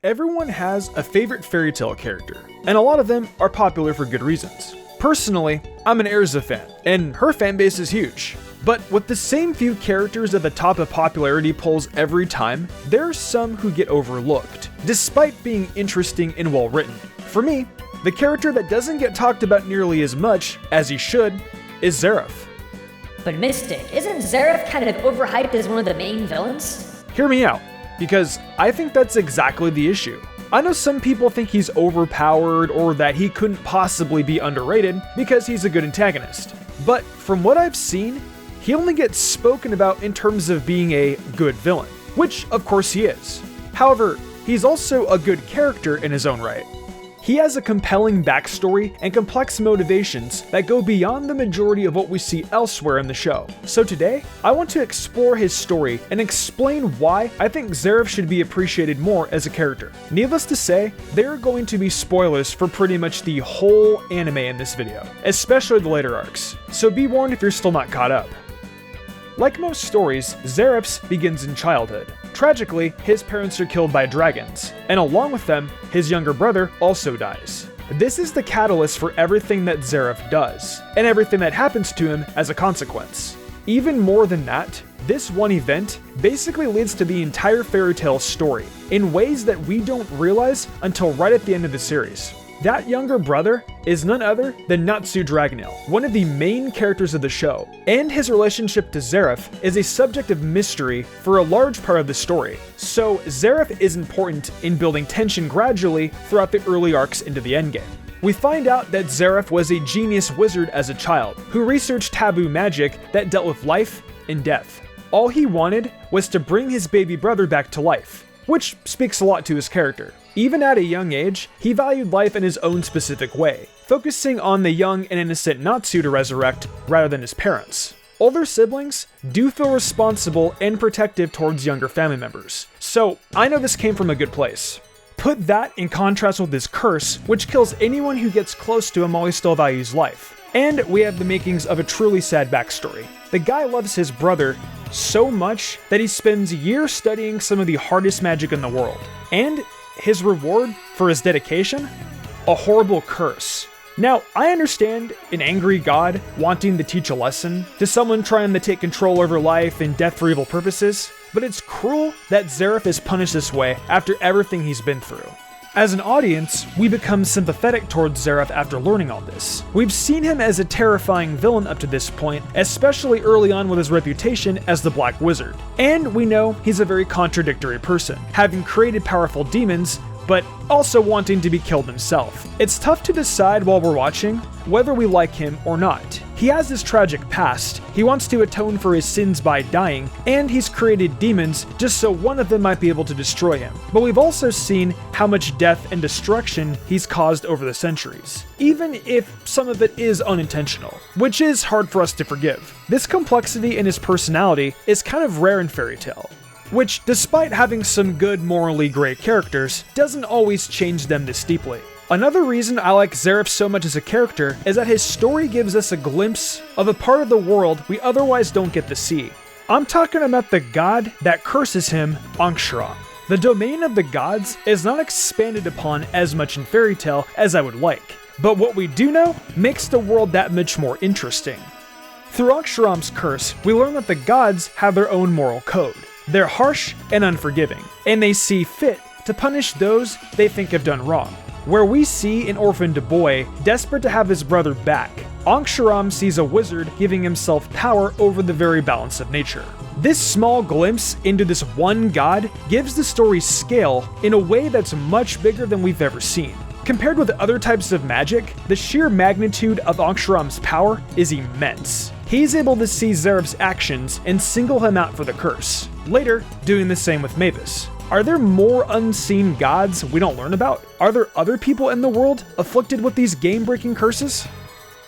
Everyone has a favorite fairy tale character, and a lot of them are popular for good reasons. Personally, I'm an Erza fan, and her fanbase is huge. But with the same few characters at the top of popularity polls every time, there are some who get overlooked, despite being interesting and well written. For me, the character that doesn't get talked about nearly as much as he should is Xerath. But Mystic, isn't Xerath kind of overhyped as one of the main villains? Hear me out, because I think that's exactly the issue. I know some people think he's overpowered or that he couldn't possibly be underrated because he's a good antagonist. But from what I've seen, he only gets spoken about in terms of being a good villain, which of course he is. However, he's also a good character in his own right. He has a compelling backstory and complex motivations that go beyond the majority of what we see elsewhere in the show. So today, I want to explore his story and explain why I think Xerath should be appreciated more as a character. Needless to say, there are going to be spoilers for pretty much the whole anime in this video, especially the later arcs, so be warned if you're still not caught up. Like most stories, Xerath's begins in childhood. Tragically, his parents are killed by dragons, and along with them, his younger brother also dies. This is the catalyst for everything that Xerath does, and everything that happens to him as a consequence. Even more than that, this one event basically leads to the entire fairy tale story, in ways that we don't realize until right at the end of the series. That younger brother is none other than Natsu Dragonale, one of the main characters of the show, and his relationship to Xerath is a subject of mystery for a large part of the story. So Xerath is important in building tension gradually throughout the early arcs into the endgame. We find out that Xerath was a genius wizard as a child, who researched taboo magic that dealt with life and death. All he wanted was to bring his baby brother back to life, which speaks a lot to his character. Even at a young age, he valued life in his own specific way, focusing on the young and innocent Natsu to resurrect rather than his parents. Older siblings do feel responsible and protective towards younger family members, so I know this came from a good place. Put that in contrast with his curse, which kills anyone who gets close to him while he still values life. And we have the makings of a truly sad backstory. The guy loves his brother so much that he spends years studying some of the hardest magic in the world. And his reward for his dedication? A horrible curse. Now, I understand an angry god wanting to teach a lesson to someone trying to take control over life and death for evil purposes, but it's cruel that Xerath is punished this way after everything he's been through. As an audience, we become sympathetic towards Xerath after learning all this. We've seen him as a terrifying villain up to this point, especially early on with his reputation as the Black Wizard. And we know he's a very contradictory person, having created powerful demons, but also wanting to be killed himself. It's tough to decide while we're watching whether we like him or not. He has this tragic past, he wants to atone for his sins by dying, and he's created demons just so one of them might be able to destroy him. But we've also seen how much death and destruction he's caused over the centuries, even if some of it is unintentional, which is hard for us to forgive. This complexity in his personality is kind of rare in fairy tale, which, despite having some good morally gray characters, doesn't always change them this deeply. Another reason I like Xerath so much as a character is that his story gives us a glimpse of a part of the world we otherwise don't get to see. I'm talking about the god that curses him, Ank'Sharam. The domain of the gods is not expanded upon as much in fairy tale as I would like, but what we do know makes the world that much more interesting. Through Ank'Sharam's curse, we learn that the gods have their own moral code. They're harsh and unforgiving, and they see fit to punish those they think have done wrong. Where we see an orphaned boy desperate to have his brother back, Ank'Sharam sees a wizard giving himself power over the very balance of nature. This small glimpse into this one god gives the story scale in a way that's much bigger than we've ever seen. Compared with other types of magic, the sheer magnitude of Ank'Sharam's power is immense. He's able to see Xerath's actions and single him out for the curse, later doing the same with Mavis. Are there more unseen gods we don't learn about? Are there other people in the world afflicted with these game-breaking curses?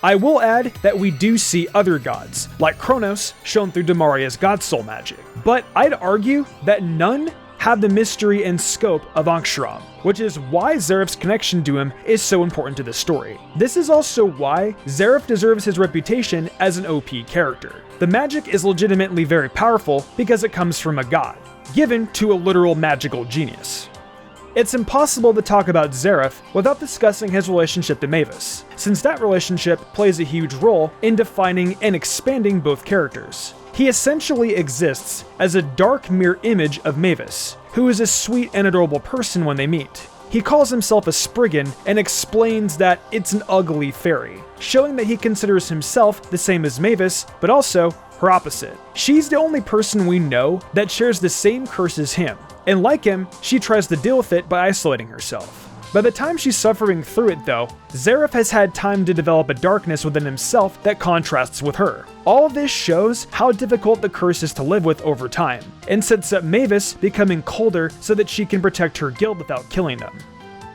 I will add that we do see other gods, like Kronos, shown through Damaria's God Soul magic, but I'd argue that none have the mystery and scope of Ank'Sharam, which is why Xerath's connection to him is so important to the story. This is also why Xerath deserves his reputation as an OP character. The magic is legitimately very powerful because it comes from a god, given to a literal magical genius. It's impossible to talk about Zareth without discussing his relationship to Mavis, since that relationship plays a huge role in defining and expanding both characters. He essentially exists as a dark mirror image of Mavis, who is a sweet and adorable person when they meet. He calls himself a Spriggan and explains that it's an ugly fairy, showing that he considers himself the same as Mavis, but also her opposite. She's the only person we know that shares the same curse as him, and like him, she tries to deal with it by isolating herself. By the time she's suffering through it though, Zareth has had time to develop a darkness within himself that contrasts with her. All of this shows how difficult the curse is to live with over time, and sets up Mavis becoming colder so that she can protect her guild without killing them.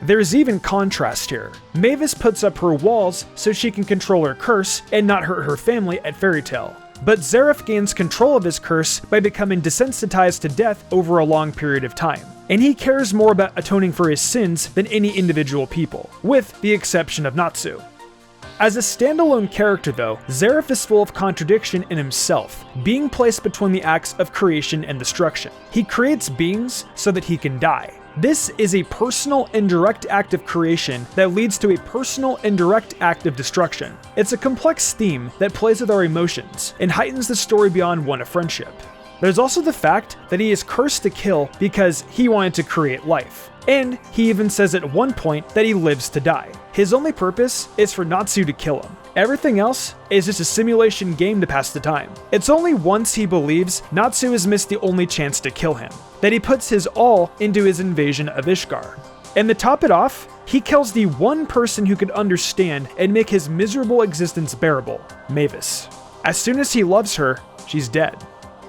There's even contrast here. Mavis puts up her walls so she can control her curse and not hurt her family at Fairy Tale. But Zareth gains control of his curse by becoming desensitized to death over a long period of time, and he cares more about atoning for his sins than any individual people, with the exception of Natsu. As a standalone character though, Zareth is full of contradiction in himself, being placed between the acts of creation and destruction. He creates beings so that he can die. This is a personal and direct act of creation that leads to a personal and direct act of destruction. It's a complex theme that plays with our emotions and heightens the story beyond one of friendship. There's also the fact that he is cursed to kill because he wanted to create life. And he even says at one point that he lives to die. His only purpose is for Natsu to kill him. Everything else is just a simulation game to pass the time. It's only once he believes Natsu has missed the only chance to kill him that he puts his all into his invasion of Ishgard. And to top it off, he kills the one person who could understand and make his miserable existence bearable, Mavis. As soon as he loves her, she's dead.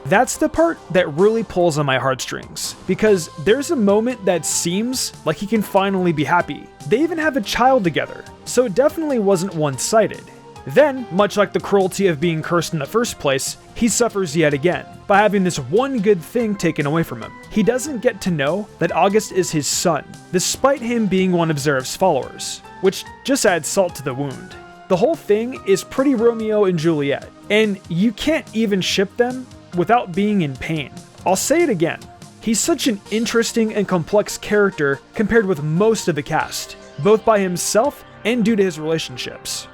That's the part that really pulls on my heartstrings, because there's a moment that seems like he can finally be happy. They even have a child together, so it definitely wasn't one-sided. Then, much like the cruelty of being cursed in the first place, he suffers yet again, by having this one good thing taken away from him. He doesn't get to know that August is his son, despite him being one of Zareth's followers, which just adds salt to the wound. The whole thing is pretty Romeo and Juliet, and you can't even ship them without being in pain. I'll say it again. He's such an interesting and complex character compared with most of the cast, both by himself and due to his relationships.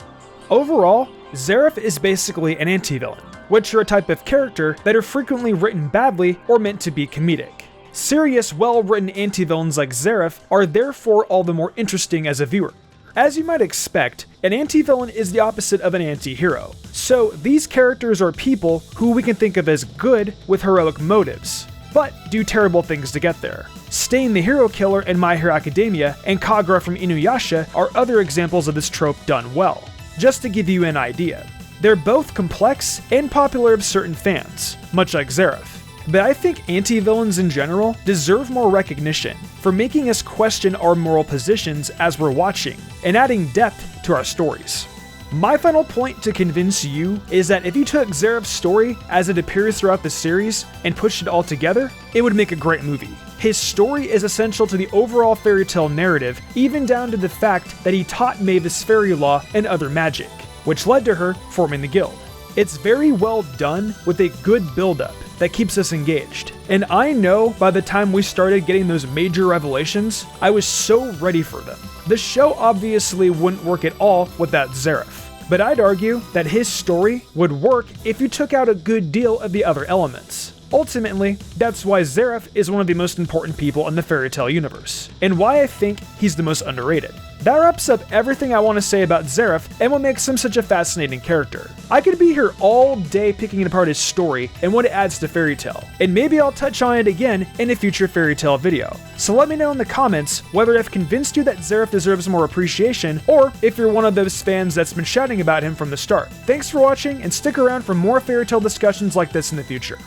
Overall, Zareth is basically an anti-villain, which are a type of character that are frequently written badly or meant to be comedic. Serious, well-written anti-villains like Zareth are therefore all the more interesting as a viewer. As you might expect, an anti-villain is the opposite of an anti-hero. So these characters are people who we can think of as good with heroic motives, but do terrible things to get there. Stain the hero killer in My Hero Academia and Kagura from Inuyasha are other examples of this trope done well. Just to give you an idea, they're both complex and popular of certain fans, much like Zareth. But I think anti-villains in general deserve more recognition for making us question our moral positions as we're watching and adding depth to our stories. My final point to convince you is that if you took Zareth's story as it appears throughout the series and pushed it all together, it would make a great movie. His story is essential to the overall fairy tale narrative, even down to the fact that he taught Mavis fairy law and other magic, which led to her forming the guild. It's very well done with a good build-up that keeps us engaged. And I know by the time we started getting those major revelations, I was so ready for them. The show obviously wouldn't work at all without Zareth, but I'd argue that his story would work if you took out a good deal of the other elements. Ultimately, that's why Zareth is one of the most important people in the fairy tale universe, and why I think he's the most underrated. That wraps up everything I want to say about Zareth and what makes him such a fascinating character. I could be here all day picking apart his story and what it adds to Fairy Tail, and maybe I'll touch on it again in a future Fairy Tail video. So let me know in the comments whether I've convinced you that Zareth deserves more appreciation, or if you're one of those fans that's been shouting about him from the start. Thanks for watching, and stick around for more Fairy Tail discussions like this in the future.